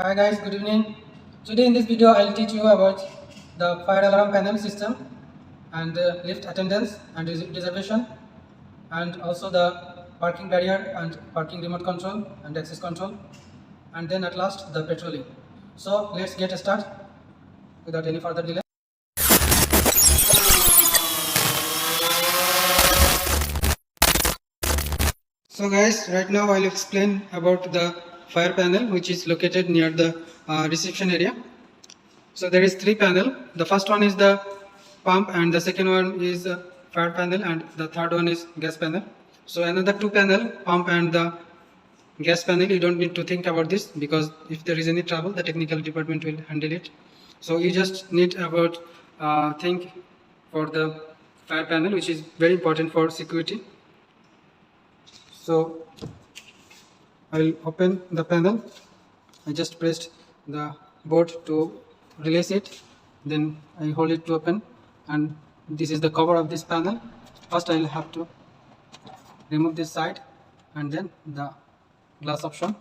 Hi guys, good evening. Today in this video I'll teach you about the fire alarm panel system and lift attendance and reservation, and also the parking barrier and parking remote control and access control, and then at last the petroleum. So let's get started without any further delay. So guys, right now I'll explain about the fire panel which is located near the reception area. So there is three panel. The first one is the pump, and the second one is fire panel, and the third one is gas panel. So another two panel, pump and the gas panel, you don't need to think about this, because if there is any trouble the technical department will handle it. So you just need about think for the fire panel, which is very important for security. So I will open the panel. I just pressed the board to release it, then I hold it to open, and this is the cover of this panel. First I will have to remove this side and then the glass option.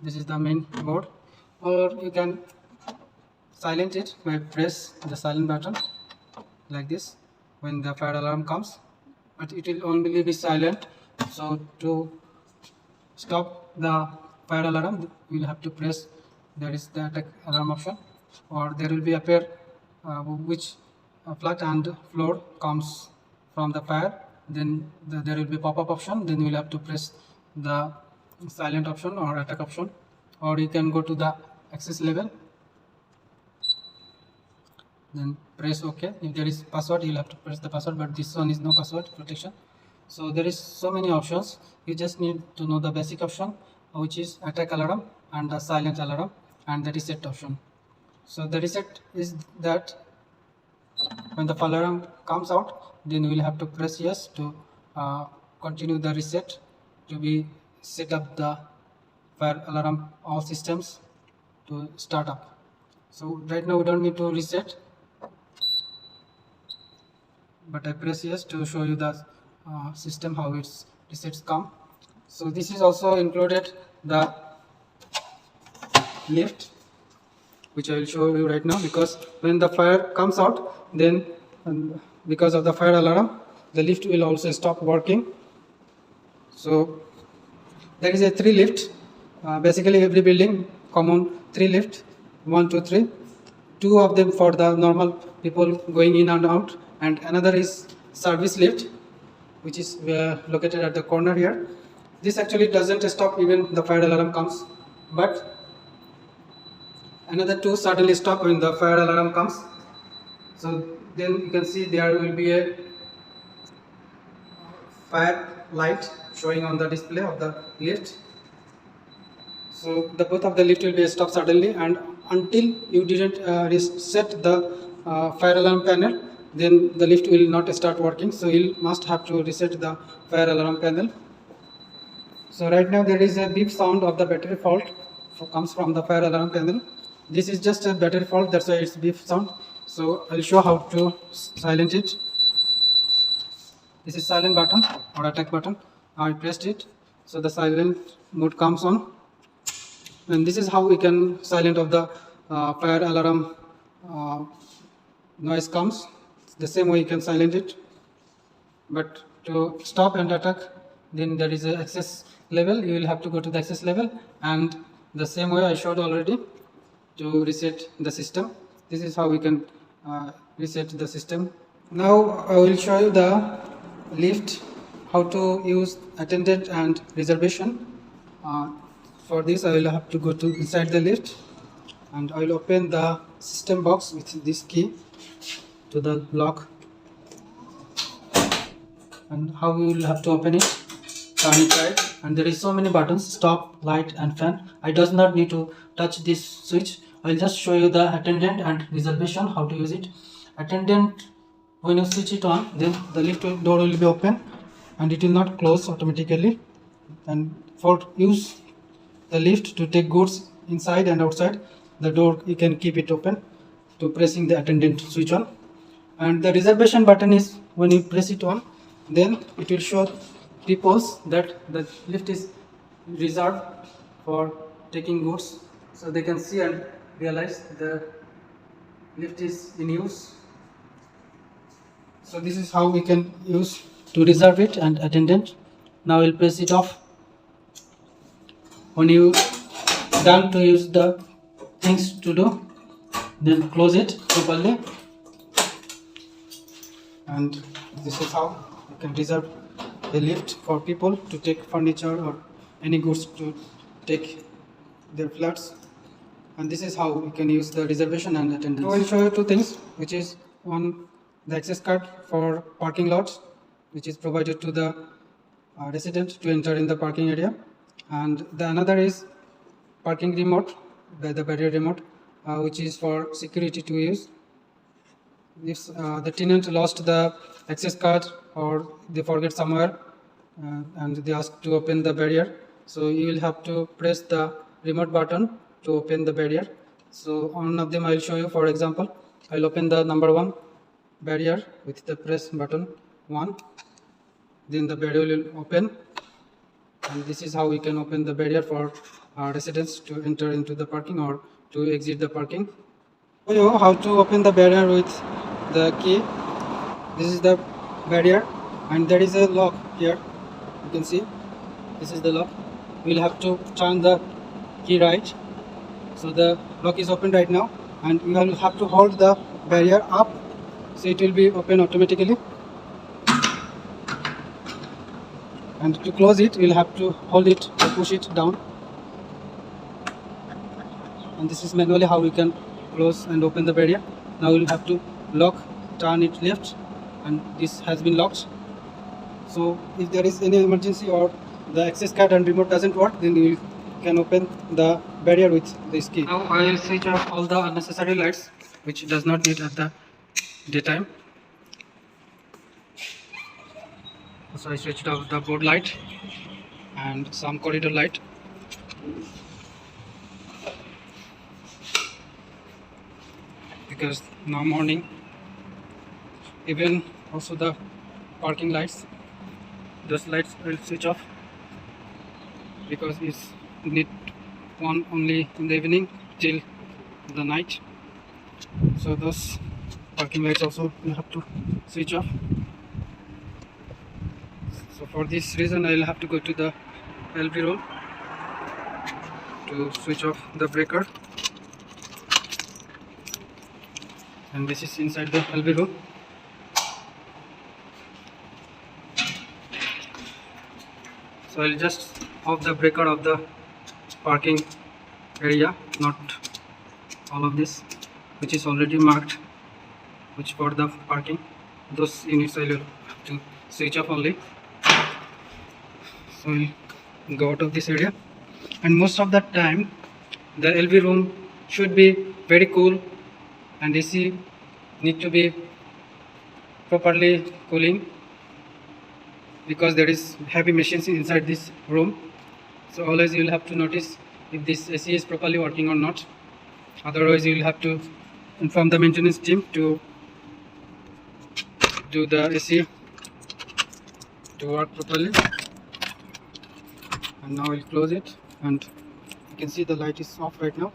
This is the main board, or you can silent it by press the silent button like this when the fire alarm comes, but it will only be silent. So to stop the fire alarm you will have to press, there is the attack alarm option, or there will be a pair which flood and floor comes from the fire, then there will be pop-up option, then you will have to press the silent option or attack option, or you can go to the access level, then press OK. If there is password you will have to press the password, but this one is no password protection. So there is so many options. You just need to know the basic option, which is attack alarm and the silent alarm and the reset option. So the reset is that when the fire alarm comes out, then you will have to press yes to continue the reset to be set up the fire alarm all systems to start up. So right now we don't need to reset, but I press yes to show you the system how its resets come. So this is also included the lift, which I will show you right now, because when the fire comes out, then because of the fire alarm the lift will also stop working. So there is a 3 lift, basically every building common 3 lift, 1 2 3, 2 of them for the normal people going in and out, and another is service lift which is located at the corner here. This actually doesn't stop even the fire alarm comes, but another 2 suddenly stop when the fire alarm comes. So then you can see there will be a fire light showing on the display of the lift. So the both of the lift will be stopped suddenly, and until you didn't reset the fire alarm panel, then the lift will not start working. So you must have to reset the fire alarm panel. So right now there is a beep sound of the battery fault comes from the fire alarm panel. This is just a battery fault, that's why it's beep sound. So I'll show how to silence it. This is silent button or attack button. I pressed it, so the silent mode comes on, and this is how we can silent of the fire alarm noise comes. The same way you can silent it, but to stop and attack, then there is a access level. You will have to go to the access level, and the same way I showed already to reset the system. This is how we can reset the system. Now I will show you the lift, how to use attendant and reservation. For this I will have to go to inside the lift, and I will open the system box with this key to the lock. And how we will have to open it, turn it right, and there is so many buttons, stop, light and fan. I does not need to touch this switch. I will just show you the attendant and reservation, how to use it. Attendant, when you switch it on, then the lift door will be open and it will not close automatically. And for use the lift to take goods inside and outside, the door you can keep it open to pressing the attendant switch on. And the reservation button is when you press it on, then it will show peoples that the lift is reserved for taking goods so they can see and realize the lift is in use. So this is how we can use to reserve it and attendant. Now we'll press it off. When you done to use the things to do, then close it properly, and this is how you can reserve a lift for people to take furniture or any goods to take their flats. And this is how we can use the reservation and attendance. Now I will show you two things, which is one, the access card for parking lots, which is provided to the resident to enter in the parking area, and the another is parking remote, the barrier remote, which is for security to use. If the tenant lost the access card or they forget somewhere and they ask to open the barrier, so you will have to press the remote button to open the barrier. So one of them I will show you. For example, I will open the number 1 barrier with the press button 1, then the barrier will open, and this is how we can open the barrier for our residents to enter into the parking or to exit the parking. Show you how to open the barrier with the key. This is the barrier and there is a lock here, you can see this is the lock. We'll have to turn the key right, so the lock is open right now, and we will have to hold the barrier up so it will be open automatically, and to close it we'll have to hold it or push it down, and this is manually how we can close and open the barrier. Now we'll have to lock, turn it left, and this has been locked. So if there is any emergency or the access card and remote doesn't work, then we can open the barrier with this key. Now I will switch off all the unnecessary lights which does not need at the daytime. So I switched off the board light and some corridor light. Because now morning, even also the parking lights, those lights will switch off because it's need one only in the evening till the night. So those parking lights also will have to switch off. So for this reason I will have to go to the LV room to switch off the breaker, and this is inside the LV room. So I will just off the breaker of the parking area, not all of this, which is already marked, which for the parking. Those units I will have to switch off only. So I will go out of this area, and most of the time the LV room should be very cool and AC need to be properly cooling, because there is heavy machines inside this room. So always you will have to notice if this AC is properly working or not. Otherwise you will have to inform the maintenance team to do the AC to work properly. And now I will close it, and you can see the light is off right now.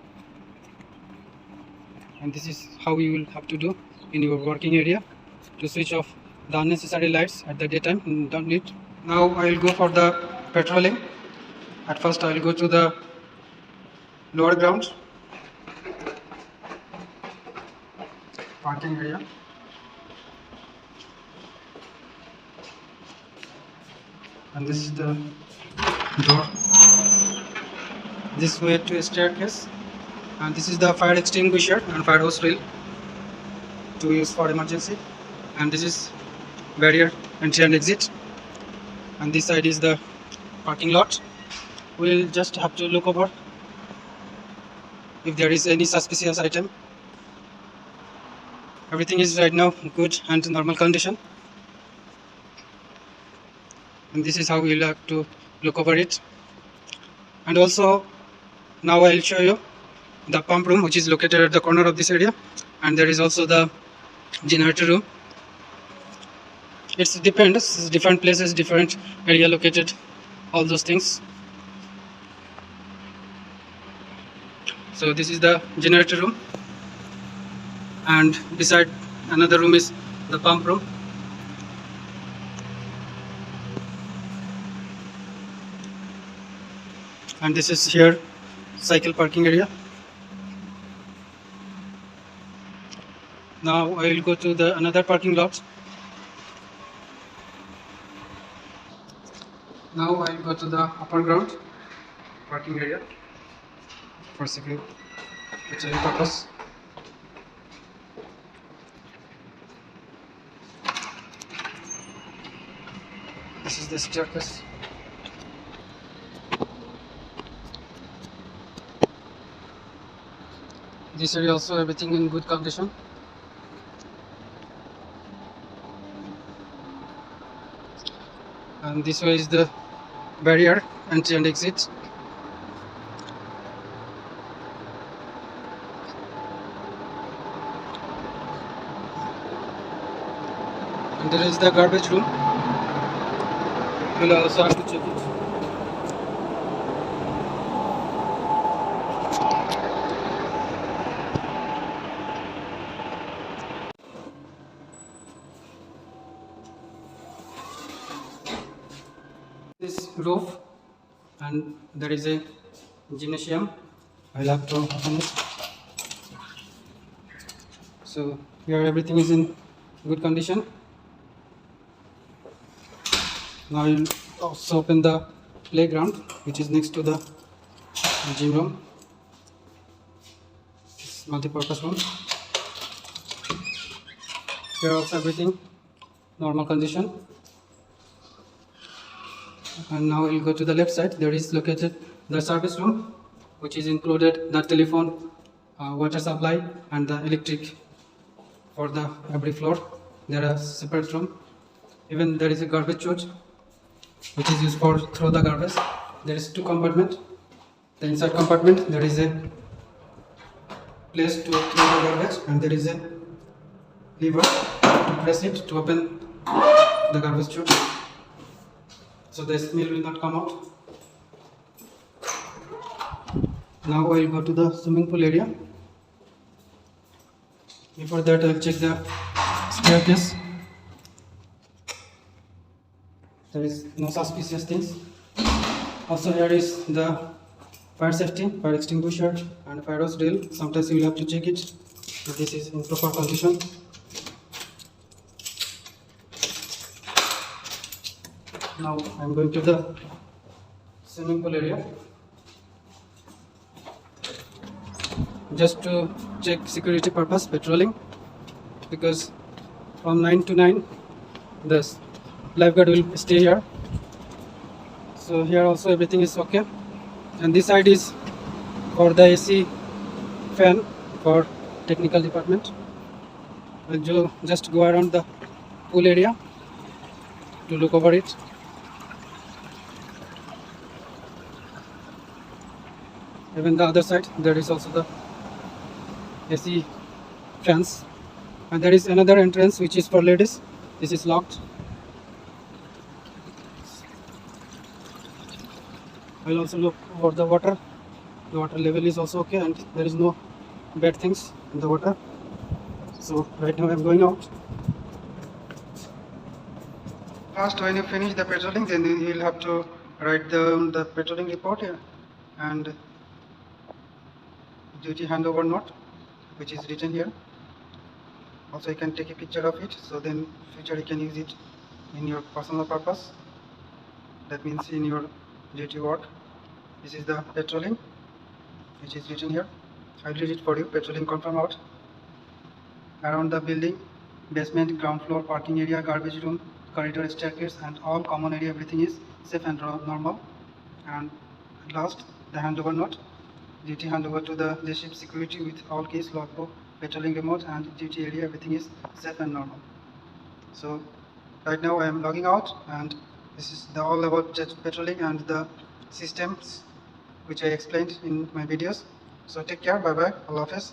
And this is how you will have to do in your working area to switch off the unnecessary lights at the daytime. You don't need. Now I will go for the petroleum. At first I will go to the lower ground parking area. And this is the door. This way to a staircase, and this is the fire extinguisher and fire hose rail to use for emergency. And this is barrier entry and exit, and this side is the parking lot. We'll just have to look over if there is any suspicious item. Everything is right now good and normal condition, and this is how we'll have to look over it. And also now I'll show you the pump room, which is located at the corner of this area, and there is also the generator room. It depends, different places, different area located, all those things. So this is the generator room, and beside another room is the pump room. And this is here cycle parking area. Now I will go to the another parking lot. Now I will go to the upper ground parking area for security purpose. This is the staircase. This area also everything in good condition. And this way is the barrier, entry and exit. And there is the garbage room. We'll also have to check it. This roof, and there is a gymnasium. I'll have to open it. So here everything is in good condition. Now I'll also open the playground, which is next to the gym room. This multi-purpose room. Here also everything normal condition. And now we'll go to the left side. There is located the service room, which is included the telephone, water supply, and the electric for the every floor. There are separate room. Even there is a garbage chute, which is used for throw the garbage. There is 2 compartments. The inside compartment there is a place to throw the garbage, and there is a lever to press it to open the garbage chute, so the smell will not come out. Now I will go to the swimming pool area. Before that I will check the staircase. There is no suspicious things. Also here is the fire safety, fire extinguisher and fire hose drill. Sometimes you will have to check it if this is in proper condition. Now I am going to the swimming pool area just to check security purpose, patrolling, because from 9 to 9 the lifeguard will stay here. So here also everything is okay, and this side is for the AC fan for technical department. I'll just go around the pool area to look over it. Even the other side there is also the AC fans, and there is another entrance which is for ladies. This is locked. I'll also look for the water. The water level is also okay, and there is no bad things in the water. So right now I'm going out. First, when you finish the patrolling, then you will have to write the patrolling report here, and duty handover note, which is written here. Also you can take a picture of it, so then future you can use it in your personal purpose, that means in your duty work. This is the patrolling which is written here. I'll read it for you. Patrolling confirm out. Around the building, basement, ground floor, parking area, garbage room, corridor, staircase and all common area, everything is safe and normal. And last, the handover note. Duty handover to the J-ship security with all keys, logbook, patrolling remote and duty area, everything is safe and normal. So right now I am logging out, and this is the all about patrolling and the systems which I explained in my videos. So take care, bye bye, Allah Hafiz.